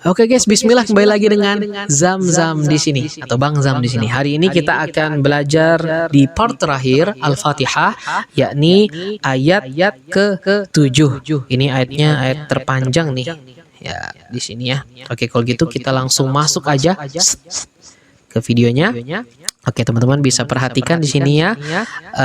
Oke guys, Bismillah, kembali lagi dengan Zam di sini atau Bang Zam di sini. Hari ini kita akan belajar di part terakhir Al-Fatihah, yakni ayat ke-7. Ini ayat terpanjang nih. Ya, di sini ya. Oke, kalau gitu kita langsung masuk aja ke videonya. Oke, teman-teman bisa perhatikan di sini ya.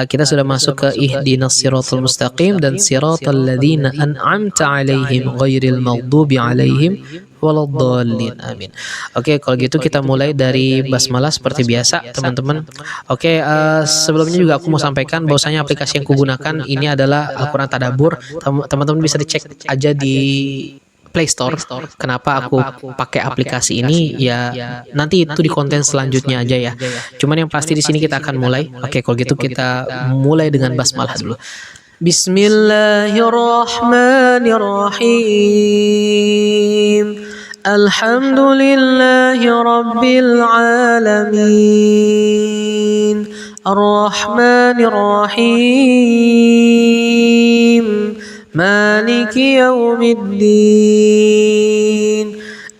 Kita sudah masuk ke ihdinas siratal mustaqim dan siratal ladzina an'amta 'alaihim ghairil maghdubi 'alaihim waladdallin. Amin. Oke, kalau gitu kita mulai dari basmalah seperti biasa, teman-teman. Oke, sebelumnya juga aku mau sampaikan bahwasanya aplikasi yang kugunakan ini adalah Al-Qur'an Tadabbur. Teman-teman bisa dicek aja di Play Store. Kenapa aku pakai aplikasi ini? Ya, nanti itu di konten selanjutnya aja ya. Cuman yang pasti di sini kita akan mulai. Oke, kalau gitu kita mulai dengan basmalah dulu. Bismillahirrahmanirrahim. Alhamdulillahi rabbil alamin. Ar-Rahmanir-Rahim. مالك يوم الدين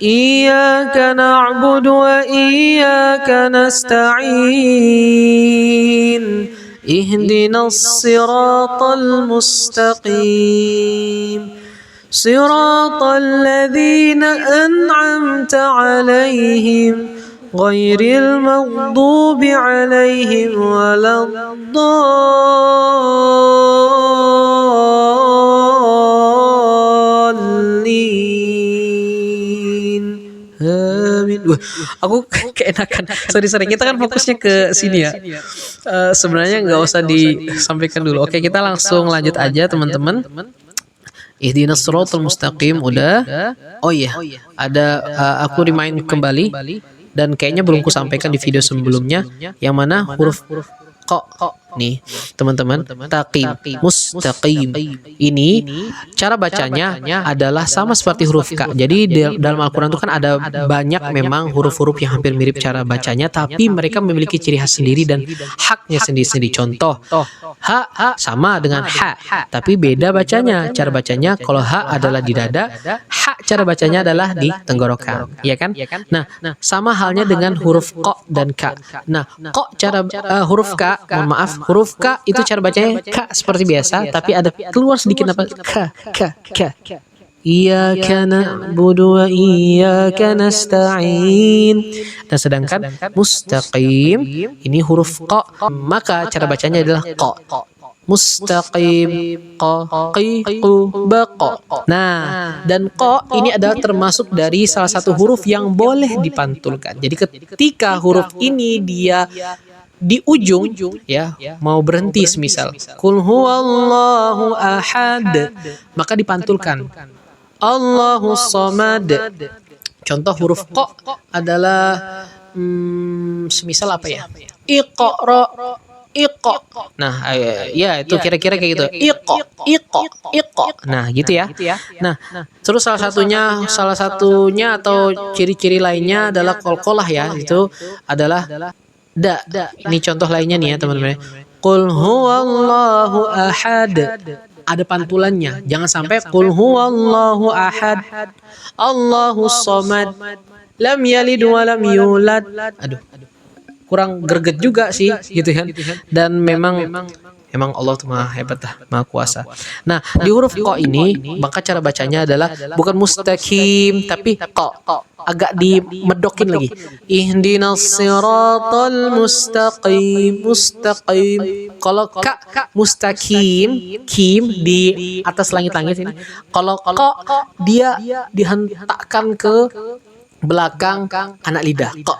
إياك نعبد وإياك نستعين اهدنا الصراط المستقيم صراط الذين أنعمت عليهم غير المغضوب عليهم ولا الضالين. Amin. Aku keenakan. Sorry. Kita kan fokusnya ke sini ya. Sebenarnya nggak usah disampaikan dulu. Oke, kita langsung lanjut aja, teman-teman. Ihdinas siratal mustaqim udah. Oh iya, ada aku remind kembali. Dan kayaknya belum ku sampaikan di video sebelumnya, yang mana huruf ko nih, teman-teman, taqim, mustaqim. Ini cara bacanya adalah sama seperti huruf K. Jadi dalam Al-Quran itu kan ada banyak memang huruf-huruf yang hampir mirip cara bacanya, tapi mereka memiliki ciri khas sendiri dan haknya sendiri-sendiri. Contoh, ha sama dengan ha, tapi beda bacanya. Cara bacanya kalau ha adalah di dada, ha cara bacanya adalah di tenggorokan, ya kan? Nah, sama halnya dengan huruf ko dan ka. Nah, ko cara huruf K, mohon maaf, huruf K itu cara bacanya K seperti biasa, tapi ada keluar sedikit apa K. Iyyaka na'budu wa iyyaka nasta'in. Dan sedangkan mustaqim ini huruf qa, maka cara bacanya adalah qa. Mustaqim, baqa. Nah, dan qa ini adalah termasuk dari salah satu huruf yang boleh dipantulkan. Jadi ketika huruf ini dia di ujung ya, mau berhenti semisal qul huwallahu ahad, maka dipantulkan Allahus samad. Contoh huruf qa adalah semisal apa ya, iqra. Nah, ya itu kira-kira kayak gitu. Iqo. Nah, gitu ya. Nah, terus salah satunya atau ciri-ciri lainnya adalah qalqalah ya. Itu adalah da. Ini contoh lainnya nih ya, teman-teman. Qul huwallahu ahad. Ada pantulannya. Jangan sampai qul huwallahu ahad. Allahus samad. Lam yalid wa lam yulad. Aduh. Kurang greget juga sih gitu kan. Dan memang Allah tuh maha hebat lah, maha kuasa. Nah, di huruf qa ini maka cara bacanya adalah bukan mustaqim tapi qa. Agak dimedokin lagi. Ihdinas siratal mustaqim. Kalau ka mustaqim, kim di atas langit-langit ini. Kalau qa dia dihentakkan ke belakang anak lidah. Qa.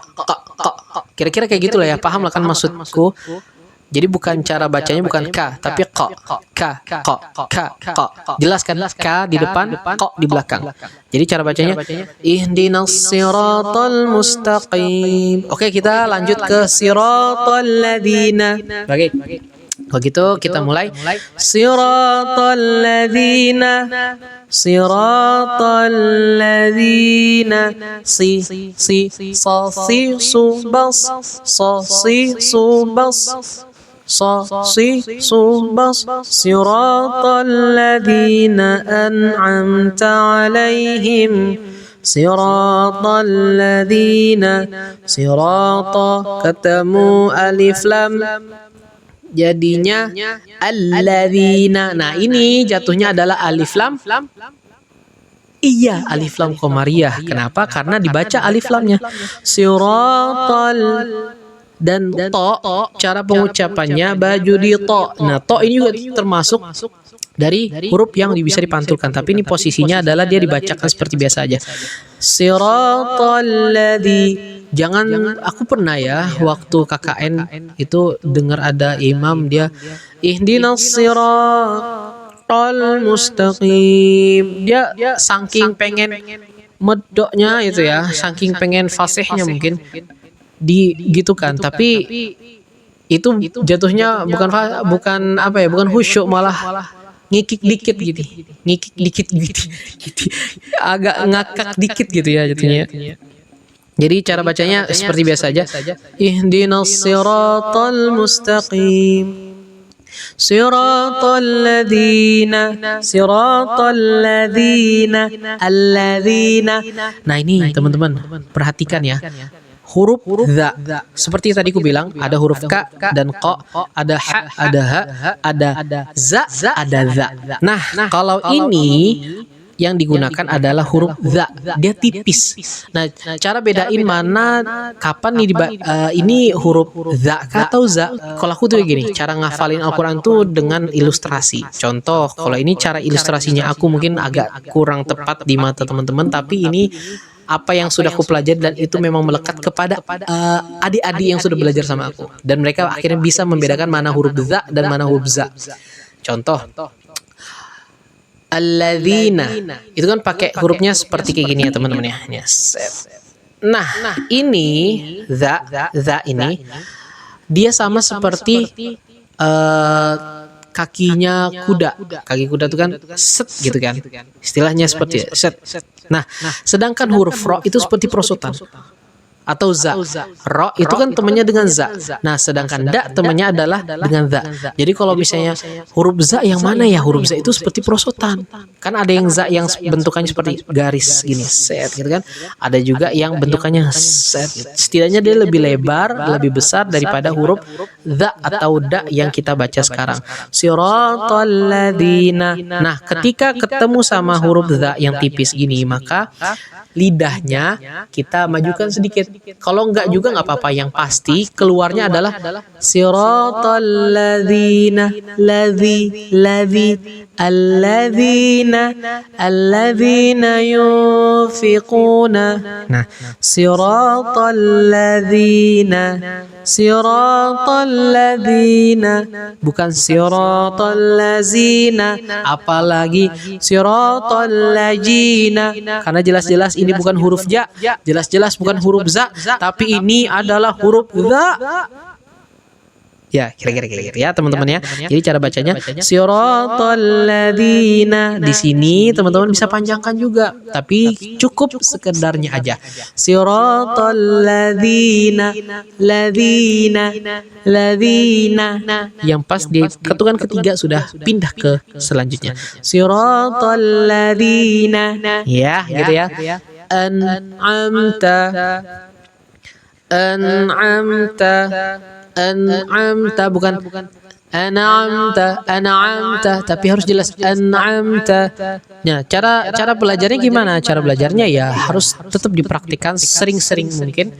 Kira-kira kayak gitulah ya, paham lah kan maksudku. Jadi bukan cara bacanya bukan ka, tapi qa. Jelas kan? Ka di depan, qa di belakang. Jadi cara bacanya ihdinas siratal mustaqim. Oke, kita lanjut ke siratal ladzina. Oke. Kalau gitu kita mulai. Siratal ladzina si su bas صراط الذين أنعمت عليهم siratal ladzina, sirata ketemu alif lam jadinya alladzina. Nah, ini jatuhnya adalah alif lam. Iya, alif lam qamariyah. Kenapa? Karena dibaca alif lamnya. Siratal, dan to, cara pengucapannya baju di to. Nah, to ini juga termasuk dari huruf yang bisa dipantulkan, tapi ini posisinya adalah dia dibacakan seperti biasa aja. Siratal ladzi. Jangan, aku pernah ya waktu KKN itu dengar ada imam dia ihdinas siratal mustaqim. Dia saking pengen medoknya itu ya, saking pengen fasihnya mungkin digitukan, tapi itu jatuhnya bukan apa ya, bukan khusyuk, malah ngikik dikit gitu, agak ngakak dikit gitu ya jatuhnya. Jadi cara bacanya seperti biasa aja. Ihdinas siratal mustaqim. Siratal ladzina, siratal ladzina, alladzina. Nah, ini teman-teman perhatikan ya. Huruf za. Seperti tadi aku bilang, ada huruf ka dan qa, ada ha, ada ha, ada za, ada za. Nah, kalau ini yang digunakan adalah huruf za, dia tipis. Nah, cara bedain mana kapan nih ini huruf za atau za. Kalau aku tuh gini, cara ngafalin Al-Quran tuh dengan ilustrasi. Contoh, kalau ini cara ilustrasinya aku mungkin agak kurang tepat di mata teman-teman, tapi ini apa yang sudah aku pelajari dan itu memang melekat kepada adik-adik yang sudah belajar sama aku, dan mereka akhirnya bisa membedakan mana huruf za dan mana huruf za. Contoh, alladzina itu kan pakai hurufnya seperti kayak gini ya teman-teman ya. Nah, ini za ini dia sama seperti kakinya kuda. Kaki kuda itu kan set gitu kan, istilahnya seperti set. Nah, sedangkan huruf ro itu seperti prosotan atau za. Ro itu kan temannya dengan za. Nah, sedangkan da temannya adalah dengan za. Jadi kalau misalnya huruf za yang mana ya? Huruf za itu seperti prosotan. Kan ada yang za yang bentukannya seperti garis gini, set gitu kan. Ada juga yang bentukannya set. Setidaknya dia lebih lebar, lebih besar daripada huruf za atau da yang kita baca sekarang. Siratal ladzina. Nah, ketika ketemu sama huruf za yang tipis gini, maka lidahnya kita majukan sedikit. Kalau enggak juga nggak apa-apa. Yang pasti keluarnya adalah siratal ladzina, ladzi, alladzina yunfiquna. Nah, siratal ladzina, bukan siratal ladzina, apalagi siratal ladzina, karena jelas-jelas ini bukan huruf ja, jelas-jelas bukan huruf za, tapi ini adalah huruf za. Ya, kira-kira gitu ya teman-teman ya. Jadi cara bacanya siratal ladzina. Di sini teman-teman bisa panjangkan juga, tapi cukup sekedarnya aja. Siratal ladzina, yang pas di ketukan ketiga sudah pindah ke selanjutnya. Siratal ladzina. Ya, gitu ya. An'amta bukan an'amta, tapi harus jelas an'amta. Nah, cara belajarnya gimana? Cara belajarnya ya harus tetap dipraktikkan sering-sering mungkin.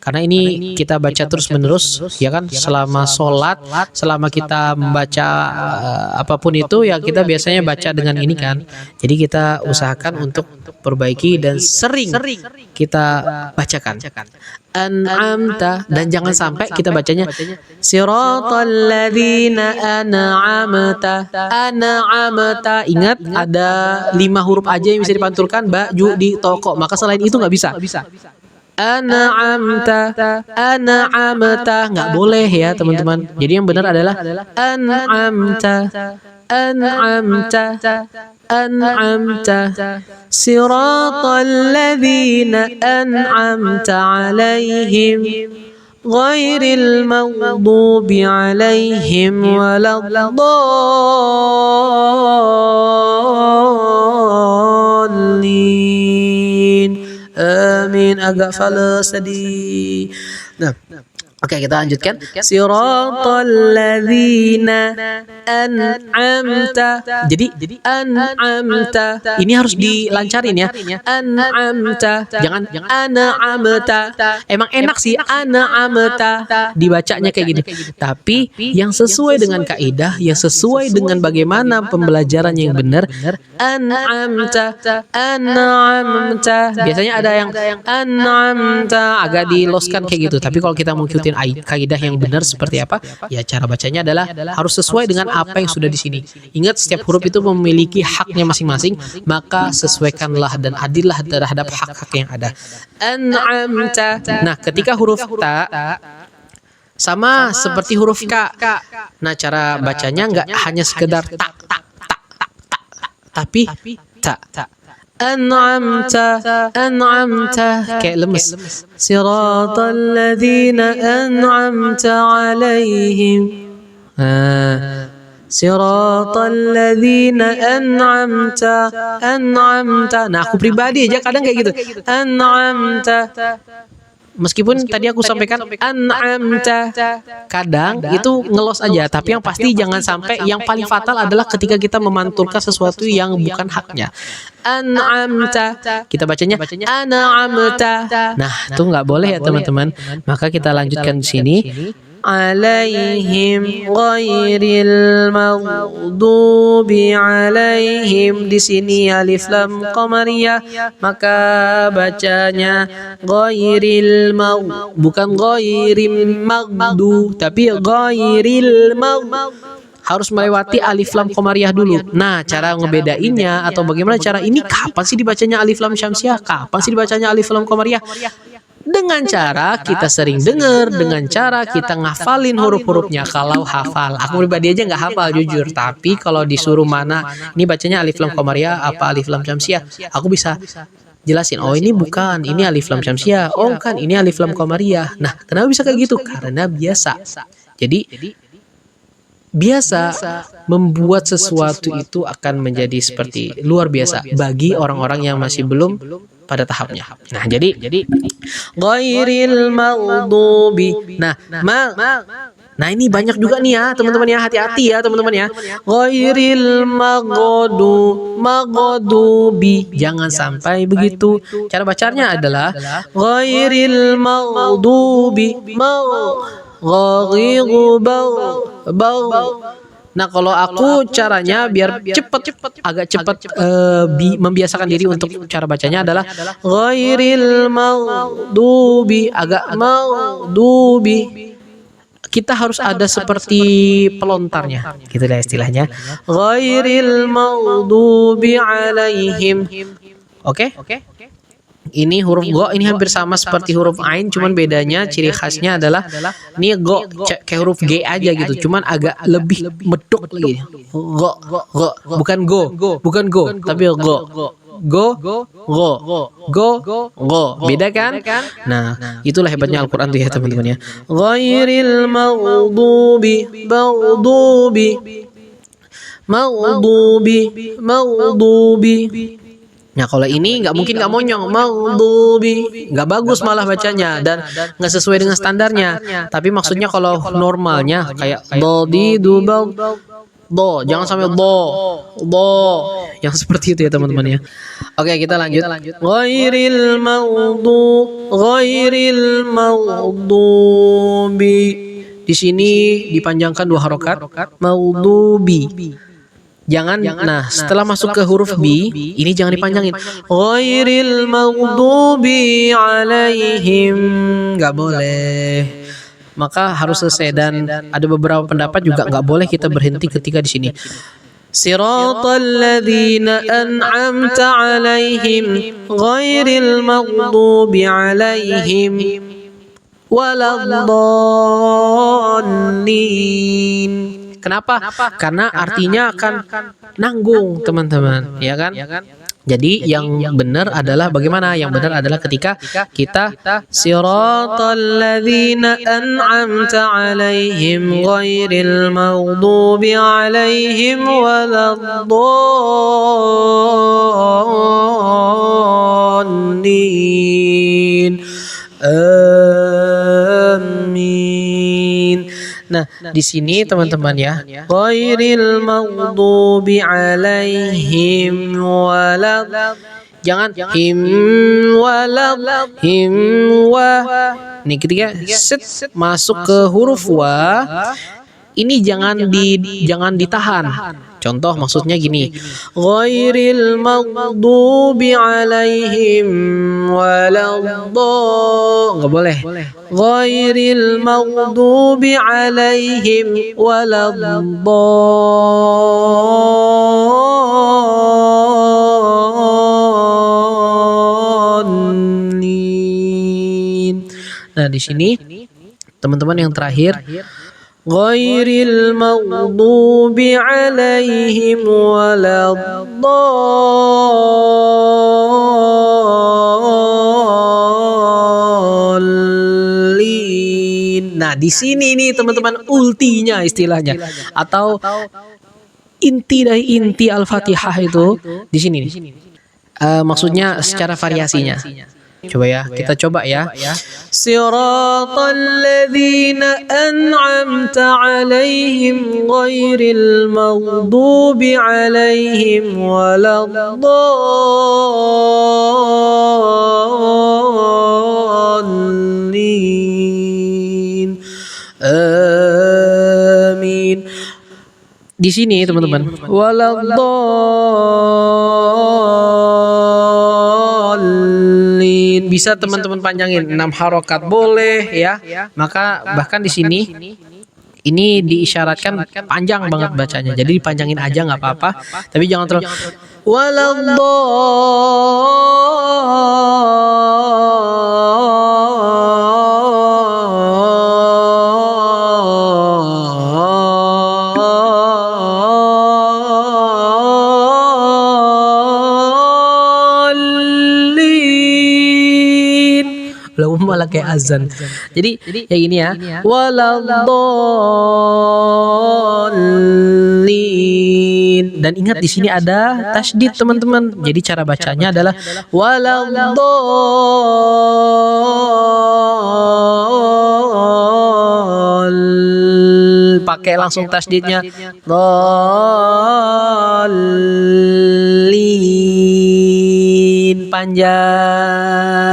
Karena ini kita baca terus-menerus, ya kan? Selama sholat, selama kita membaca apapun itu, ya kita biasanya baca dengan ini kan. Jadi kita usahakan untuk perbaiki dan sering kita bacakan. An'amta, dan jangan sampai kita bacanya siratal ladzina an'amta. Ingat, ada 5 huruf aja yang bisa dipantulkan, ba, ju, di, toko. Maka selain itu nggak bisa. An'amta, nggak boleh ya teman-teman. Jadi yang benar adalah an'amta, siratal ladzina an'amta alaihim ghairil maghdubi alaihim waladdallin. Amin. Agak fales tadi. Nah, oke, kita lanjutkan. Siratal ladzina an'amta. Jadi an'amta ini harus dilancarin ya. An'amta. Jangan an'amta. Emang enak sih an'amta dibacanya kayak gini. Tapi yang sesuai dengan kaidah, yang sesuai dengan bagaimana pembelajaran yang benar, an'amta. An'amta. Biasanya ada yang an'amta agak diloskan kayak gitu. Tapi kalau kita mau ikutin kaidah yang benar seperti apa? Ya cara bacanya adalah harus sesuai dengan apa yang sudah di sini. Ingat, setiap huruf itu memiliki haknya masing-masing, maka sesuaikanlah dan adillah terhadap hak-hak yang ada. An'amta. Nah, ketika huruf ta sama seperti huruf ka. Nah, cara bacanya nggak hanya sekedar tak, tapi ta. An'amta kayak lemes. Siratal ladzina an'amta alaihim. Siratal ladzina an'amta. Nah, aku pribadi aja kadang kayak gitu. An'amta. Meskipun tadi aku sampaikan an'amta, kadang itu ngelos aja, tapi yang pasti jangan sampai, yang paling fatal adalah ketika kita memantulkan sesuatu yang bukan haknya. An'amta, kita bacanya an'amta. Nah, itu nggak boleh ya teman-teman. Maka kita lanjutkan di sini. Alaihim ghairil maghdubi alaihim. Di sini alif lam qamariyah, maka bacanya ghairil bukan ghairim maghdu, tapi ghairil harus melewati alif lam qamariyah dulu. Nah, cara ngebedainnya atau bagaimana cara ini, kapan sih dibacanya alif lam syamsiah, kapan sih dibacanya alif lam qamariyah? Dengan cara kita sering dengar, dengan cara kita ngafalin huruf-hurufnya. Kalau hafal, aku pribadi aja nggak hafal jujur, tapi kalau disuruh mana ini bacanya alif lam qamariyah apa alif lam syamsiah, aku bisa jelasin. Oh, ini bukan, ini alif lam syamsiah. Oh kan, ini alif lam qamariyah. Nah, kenapa bisa kayak gitu? Karena biasa. Jadi biasa membuat sesuatu itu akan menjadi seperti luar biasa bagi orang-orang yang masih belum pada tahapnya. Nah, jadi ghairil maghdubi. Nah, ini banyak juga nih ya, teman-teman ya, hati-hati ya, teman-teman ya. Ghairil maghdubi. Jangan sampai begitu. Cara bacanya adalah ghairil maghdubi. Nah, kalau aku caranya biar agak cepat membiasakan diri untuk cara bacanya adalah ghairil maghdubi, agak maghdubi. Kita harus ada seperti pelontarnya, gitu lah istilahnya. Ghairil maghdubi alaihim. Oke? Ini huruf go ini hampir sama seperti huruf ain, cuman bedanya ciri khasnya adalah ini go kayak huruf G aja gitu, cuman agak lebih medok lagi. Go, bukan go, tapi go. Beda kan? Nah, itulah hebatnya Al-Qur'an tuh ya teman-teman ya. Ghairil maghdubi. Nah, kalau ini nggak mungkin nggak monyong, maghdubi, nggak bagus malah bacanya dan nggak sesuai dengan standarnya. Tapi maksudnya kalau normalnya kayak do, jangan sampai do, yang seperti itu ya teman-teman ya. Oke, kita lanjut. Ghairil maghdubi. Di sini dipanjangkan 2 harokat, maghdubi. Jangan, nah setelah masuk ke huruf B, ini jangan dipanjangin. Ghairil maghdubi alaihim, nggak boleh. Maka harus selesai, dan ada beberapa pendapat juga nggak boleh kita berhenti ketika di sini. Siratal ladzina an'amta alaihim ghairil maghdubi alaihim waladdallin. Kenapa? Karena artinya akan nanggung teman-teman, ya kan? Jadi yang benar adalah bagaimana? Yang benar adalah ketika kita siratal ladzina an'amta 'alaihim ghairil maghdubi 'alaihim waladdallin. Amin. Nah, di sini teman-teman ya, ghairil maghdubi 'alaihim walad, jangan him wa. Nih ketika set masuk ke huruf wa, ini jangan ditahan. Contoh maksudnya gini, ghairil maghdubi 'alaihim waladdallin, nggak boleh. Ghairil maghdubi 'alaihim waladdallin. Nah, di sini teman-teman yang terakhir, ghairil maghdubi 'alaihim waladdallin. Nah, di sini nih teman-teman ultinya istilahnya, atau inti dari inti Al-Fatihah itu di sini nih. Maksudnya secara variasinya. Coba ya, kita coba ya. Siratal ladzina an'amta 'alaihim ghairil maghdubi 'alaihim waladdallin. Amin. Di sini teman-teman, waladdallin. Bisa teman-teman panjangin 6 harokat boleh ya. Maka bahkan di sini ini diisyaratkan panjang banget bacanya. Jadi dipanjangin aja nggak apa-apa. Tapi jangan terlalu malah kayak azan. Jadi ya gini ya, waladdallin. Dan ingat di sini ada tasydid teman-teman. Jadi cara bacanya adalah waladdallin. Pakai langsung tasydidnya. Dallin, panjang.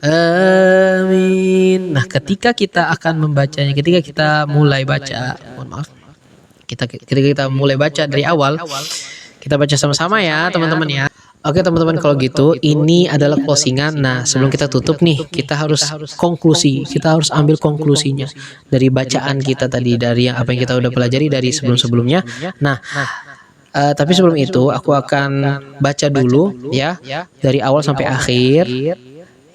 Amin. Nah, ketika kita akan membacanya, ketika kita mulai baca, mohon maaf, ketika kita mulai baca dari awal, kita baca sama-sama ya teman-teman ya. Oke teman-teman, kalau gitu ini adalah closingan. Nah, sebelum kita tutup nih, kita harus konklusi. Kita harus ambil konklusinya dari bacaan kita tadi, dari apa yang kita udah pelajari dari sebelum-sebelumnya. Nah, tapi sebelum itu aku akan baca dulu ya, dari awal sampai akhir.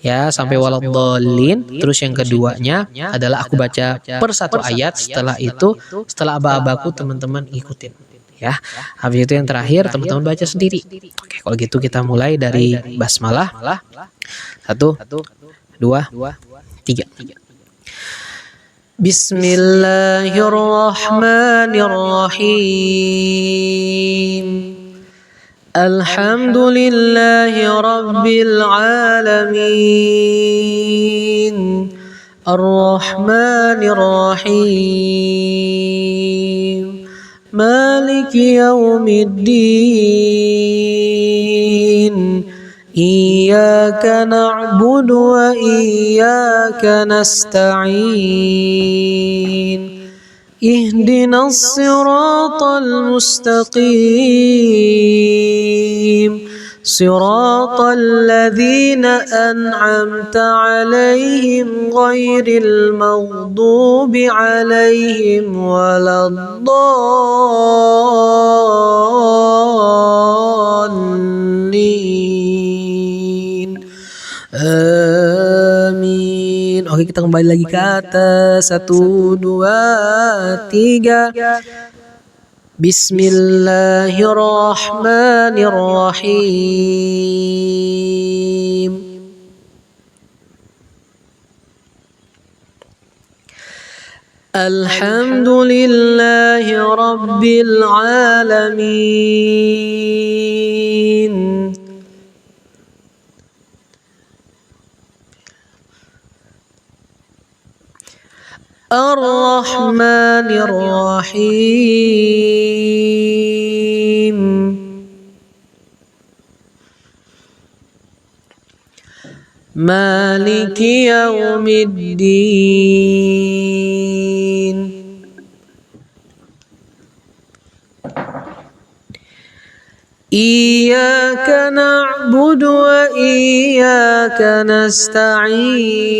Ya, sampai waladdallin. Terus yang keduanya adalah aku baca per satu ayat. Setelah itu, setelah aba-abaku teman-teman ikutin ya. Habis itu yang terakhir teman-teman baca sendiri. Oke, kalau gitu kita mulai dari basmalah. 1, 2, 3. Bismillahirrahmanirrahim. Alhamdulillahi Rabbil Alamin, Ar-Rahmanir Rahim, Maliki Yawmiddin, Iyyaka na'budu wa iyyaka nasta'in, Ihdinas siratal mustaqim, siratal ladzina an'amta 'alaihim ghairil maghdubi 'alaihim waladdallin. Amin. Oke, kita kembali lagi ke atas. 1, 2, 3. Bismillahirrahmanirrahim. Alhamdulillahi Rabbil Alamin. Ar-Rahmanir-Rahim. Maliki Yaumiddin. Iyyaka na'budu wa iyyaka nasta'in.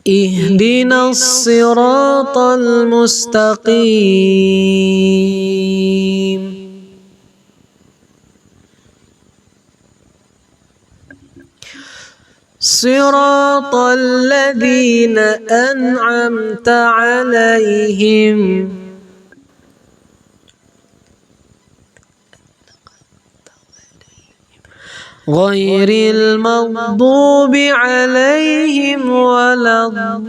Ihdinas siratal mustaqim. Siratal ladzina an'amta 'alaihim ghairil maghdubi 'alaihim waladdallin.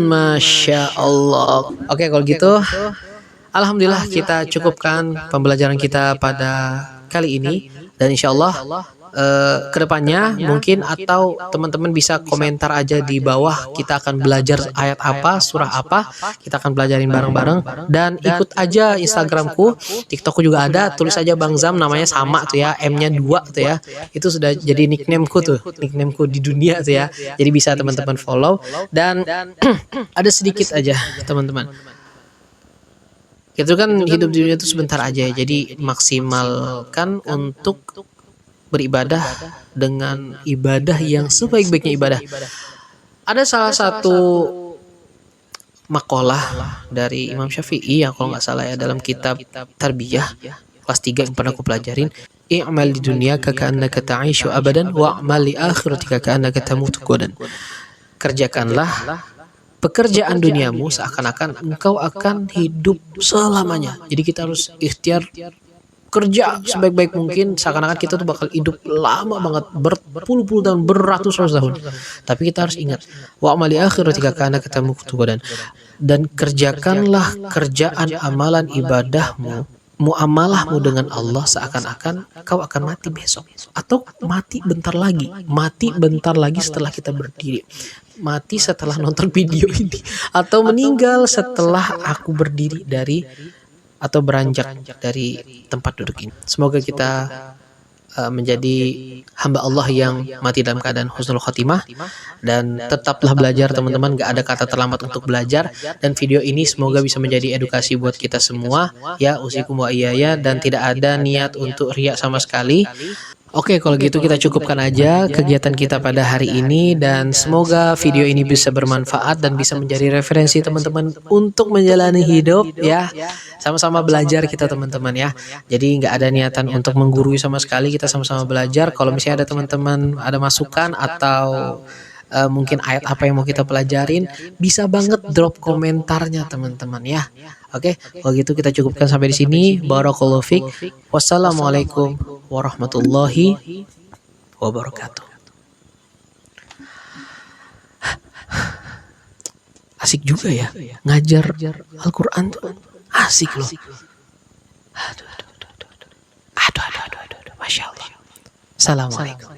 Masya Allah. Oke, kalau gitu, alhamdulillah kita cukupkan pembelajaran kita pada kali ini. Dan insya Allah kedepannya mungkin atau teman-teman bisa komentar aja di bawah, kita akan belajar ayat apa, surah apa, kita akan belajarin bareng-bareng. Dan ikut aja Instagramku, TikTokku juga ada, tulis aja Bang Zam, namanya sama tuh ya, M-nya 2 tuh ya, itu sudah jadi nicknameku di dunia tuh ya. Jadi bisa teman-teman follow. Dan ada sedikit aja teman-teman, itu kan hidup di dunia itu sebentar aja ya, jadi maksimalkan untuk beribadah dengan ibadah yang sebaik-baiknya ibadah. Ada salah satu makalah dari Imam Syafi'i ya kalau nggak salah ya, dalam kitab Tarbiyah kelas 3 yang pernah aku pelajarin. I'mal di dunia ka'annaka ta'ishu abadan wa'mal li akhiratika ka'annaka tamutu qadan. Kerjakanlah pekerjaan duniamu seakan-akan engkau akan hidup selamanya. Jadi kita harus ikhtiar kerja sebaik-baik mungkin seakan-akan kita tuh bakal hidup lama banget, berpuluh-puluh tahun, beratus-ratus tahun. Tapi kita harus ingat, wa amali akhiratika kana katamu kutubadan, dan kerjakanlah kerjaan amalan ibadahmu, muamalahmu dengan Allah seakan-akan kau akan mati besok, atau mati bentar lagi setelah kita berdiri, mati setelah nonton video ini, atau meninggal setelah aku berdiri dari atau beranjak dari tempat duduk ini. Semoga kita menjadi hamba Allah yang mati dalam keadaan husnul khotimah. Dan tetaplah belajar teman-teman, gak ada kata terlambat untuk belajar. Dan video ini semoga bisa menjadi edukasi buat kita semua ya, usikum wa iyaya, dan tidak ada niat untuk riya sama sekali. Oke, kalau gitu kita cukupkan aja kegiatan kita pada hari ini, dan semoga video ini bisa bermanfaat dan bisa menjadi referensi teman-teman untuk menjalani hidup ya. Sama-sama belajar kita teman-teman ya. Jadi nggak ada niatan untuk menggurui sama sekali, kita sama-sama belajar. Kalau misalnya ada teman-teman ada masukan atau mungkin ayat apa yang mau kita pelajarin, bisa banget drop komentarnya teman-teman ya. Oke, kalau gitu kita cukupkan sampai di sini. Barakallahu fiik. Wassalamualaikum warahmatullahi wabarakatuh. Asik juga ya ngajar Al-Quran tuh, asik loh. Aduh, Masya Allah. Assalamualaikum.